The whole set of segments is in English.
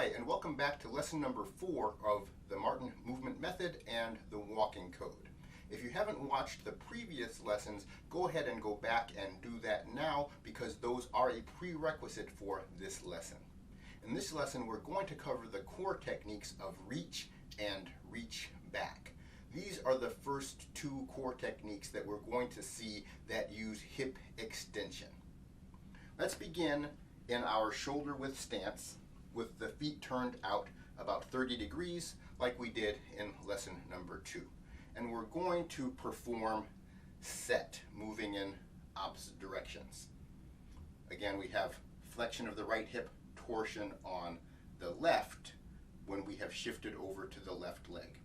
Hi, and welcome back to lesson number 4 of the Martin Movement Method and the Walking Code. If you haven't watched the previous lessons, go ahead and go back and do that now because those are a prerequisite for this lesson. In this lesson, we're going to cover the core techniques of reach and reach back. These are the first two core techniques that we're going to see that use hip extension. Let's begin in our shoulder width stance with the feet turned out about 30 degrees like we did in lesson number 2. And we're going to perform set, moving in opposite directions. Again, we have flexion of the right hip, torsion on the left when we have shifted over to the left leg.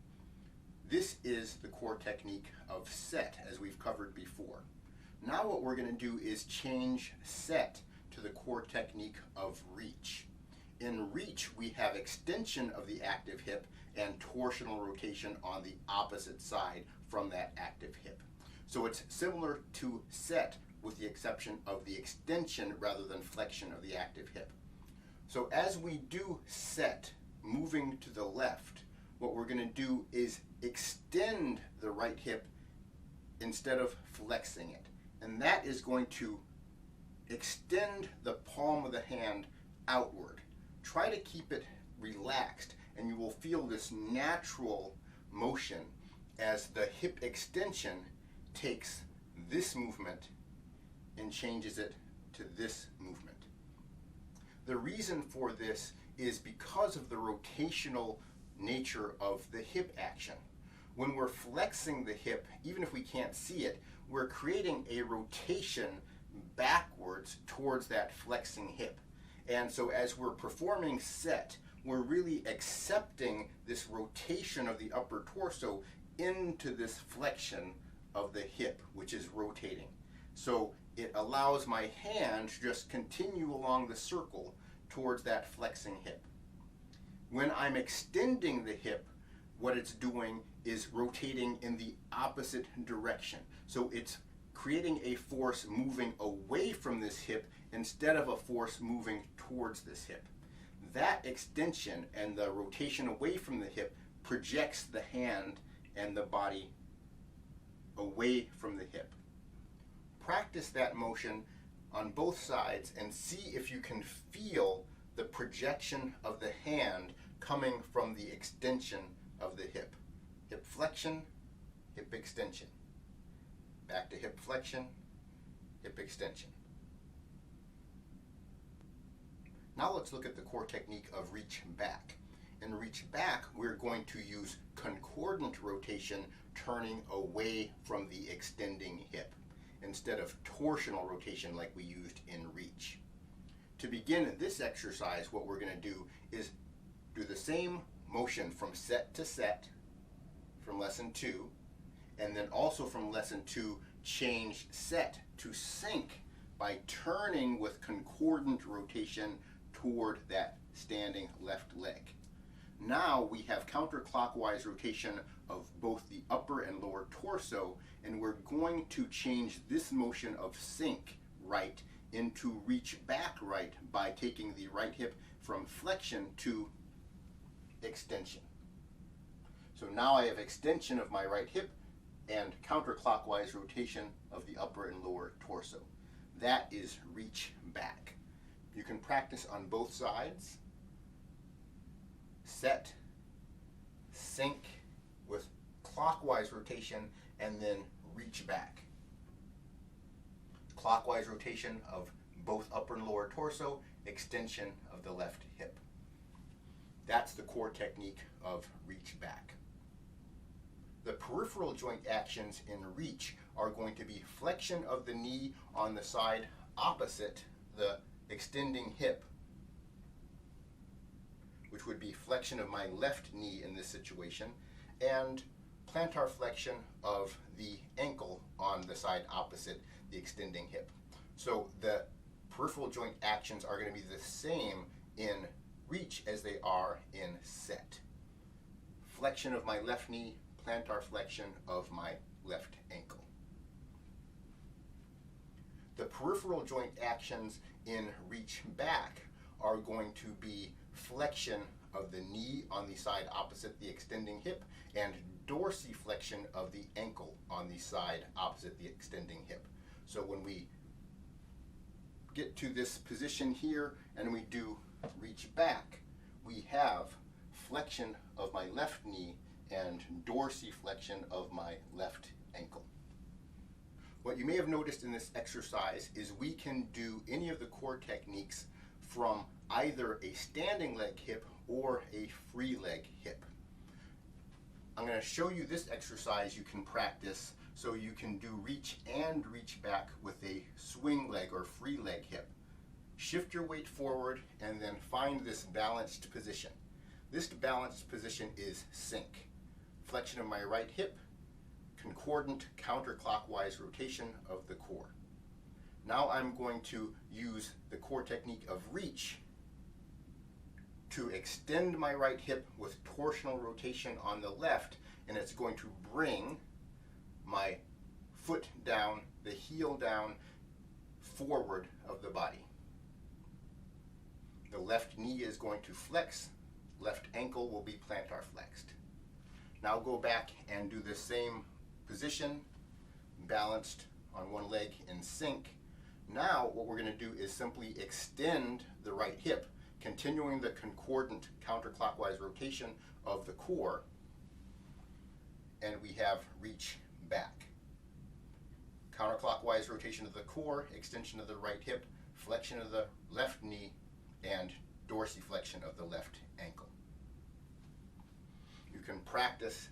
This is the core technique of set, as we've covered before. Now what we're going to do is change set to the core technique of reach. In reach, we have extension of the active hip and torsional rotation on the opposite side from that active hip. So it's similar to set with the exception of the extension rather than flexion of the active hip. So as we do set, moving to the left, what we're going to do is extend the right hip instead of flexing it. And that is going to extend the palm of the hand outward. Try to keep it relaxed and you will feel this natural motion as the hip extension takes this movement and changes it to this movement. The reason for this is because of the rotational nature of the hip action. When we're flexing the hip, even if we can't see it, we're creating a rotation backwards towards that flexing hip. And so as we're performing set, we're really accepting this rotation of the upper torso into this flexion of the hip, which is rotating. So it allows my hand to just continue along the circle towards that flexing hip. When I'm extending the hip, what it's doing is rotating in the opposite direction. So it's creating a force moving away from this hip instead of a force moving towards this hip. That extension and the rotation away from the hip projects the hand and the body away from the hip. Practice that motion on both sides and see if you can feel the projection of the hand coming from the extension of the hip. Hip flexion, hip extension. Back to hip flexion, hip extension. Now let's look at the core technique of reach back. In reach back, we're going to use concordant rotation, turning away from the extending hip, instead of torsional rotation like we used in reach. To begin this exercise, what we're going to do is do the same motion from set to set from lesson 2, and then also from lesson 2, change set to sync by turning with concordant rotation toward that standing left leg. Now we have counterclockwise rotation of both the upper and lower torso, and we're going to change this motion of sync right into reach back right by taking the right hip from flexion to extension. So now I have extension of my right hip and counterclockwise rotation of the upper and lower torso. That is reach back. You can practice on both sides. Set, sync with clockwise rotation, and then reach back. Clockwise rotation of both upper and lower torso, extension of the left hip. That's the core technique of reach back. The peripheral joint actions in reach are going to be flexion of the knee on the side opposite the extending hip, which would be flexion of my left knee in this situation, and plantar flexion of the ankle on the side opposite the extending hip. So the peripheral joint actions are going to be the same in reach as they are in set. Flexion of my left knee, plantar flexion of my left ankle. The peripheral joint actions in reach back are going to be flexion of the knee on the side opposite the extending hip and dorsiflexion of the ankle on the side opposite the extending hip. So when we get to this position here and we do reach back, we have flexion of my left knee and dorsiflexion of my left ankle. What you may have noticed in this exercise is we can do any of the core techniques from either a standing leg hip or a free leg hip. I'm going to show you this exercise you can practice so you can do reach and reach back with a swing leg or free leg hip. Shift your weight forward and then find this balanced position. This balanced position is sink. Flexion of my right hip, concordant counterclockwise rotation of the core. Now I'm going to use the core technique of reach to extend my right hip with torsional rotation on the left, and it's going to bring my foot down, the heel down, forward of the body. The left knee is going to flex, left ankle will be plantar flexed. Now go back and do the same position, balanced on one leg in sync. Now what we're going to do is simply extend the right hip, continuing the concordant counterclockwise rotation of the core, and we have reach back. Counterclockwise rotation of the core, extension of the right hip, flexion of the left knee, and dorsiflexion of the left ankle. You can practice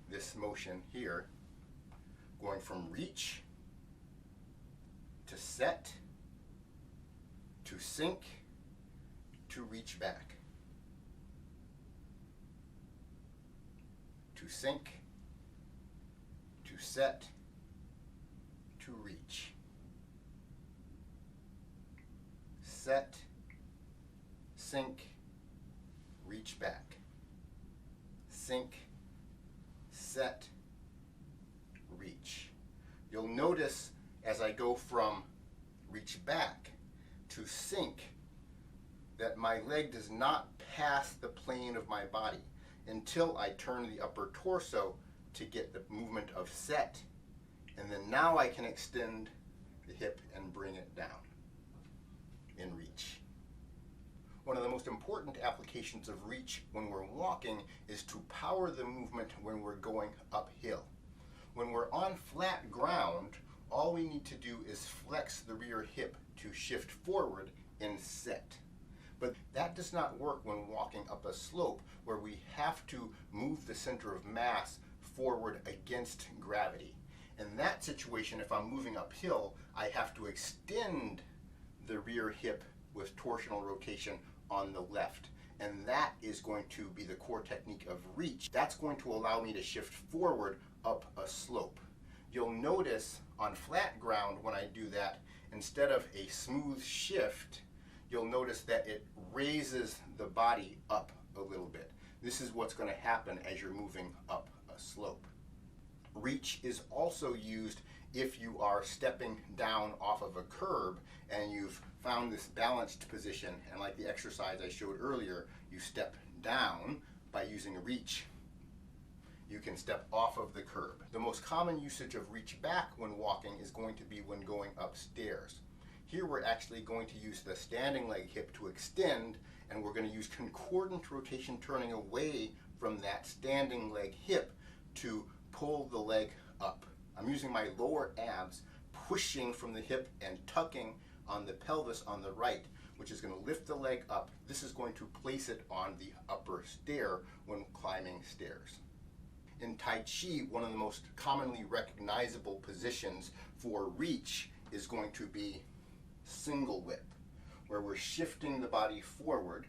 this motion here, going from reach to set to sink to reach back, to sink to set to reach, set, sink, reach back, sink, set, reach. You'll notice as I go from reach back to sink that my leg does not pass the plane of my body until I turn the upper torso to get the movement of set, and then now I can extend the hip and bring it down in reach. One of the most important applications of reach when we're walking is to power the movement when we're going uphill. When we're on flat ground, all we need to do is flex the rear hip to shift forward in set. But that does not work when walking up a slope where we have to move the center of mass forward against gravity. In that situation, if I'm moving uphill, I have to extend the rear hip with torsional rotation on the left. And that is going to be the core technique of reach. That's going to allow me to shift forward up a slope. You'll notice on flat ground when I do that, instead of a smooth shift, you'll notice that it raises the body up a little bit. This is what's going to happen as you're moving up a slope. Reach is also used if you are stepping down off of a curb and you've found this balanced position, and like the exercise I showed earlier, you step down by using reach. You can step off of the curb. The most common usage of reach back when walking is going to be when going upstairs. Here we're actually going to use the standing leg hip to extend, and we're going to use concordant rotation turning away from that standing leg hip to pull the leg up. I'm using my lower abs, pushing from the hip and tucking on the pelvis on the right, which is going to lift the leg up. This is going to place it on the upper stair when climbing stairs. In Tai Chi, one of the most commonly recognizable positions for reach is going to be single whip, where we're shifting the body forward,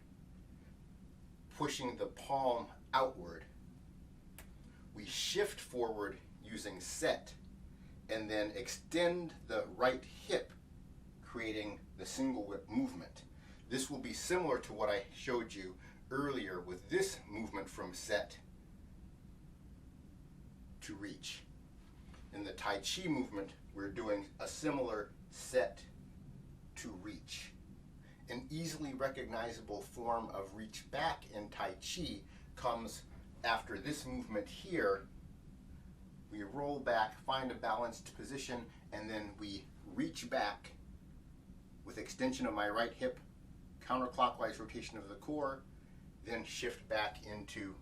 pushing the palm outward. We shift forward using set, and then extend the right hip, creating the single whip movement. This will be similar to what I showed you earlier with this movement from set to reach. In the Tai Chi movement, we're doing a similar set to reach. An easily recognizable form of reach back in Tai Chi comes after this movement here. We roll back, find a balanced position, and then we reach back with extension of my right hip, counterclockwise rotation of the core, then shift back into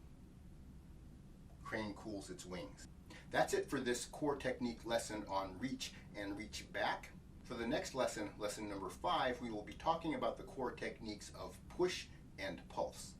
crane cools its wings. That's it for this core technique lesson on reach and reach back. For the next lesson, lesson number 5, we will be talking about the core techniques of push and pulse.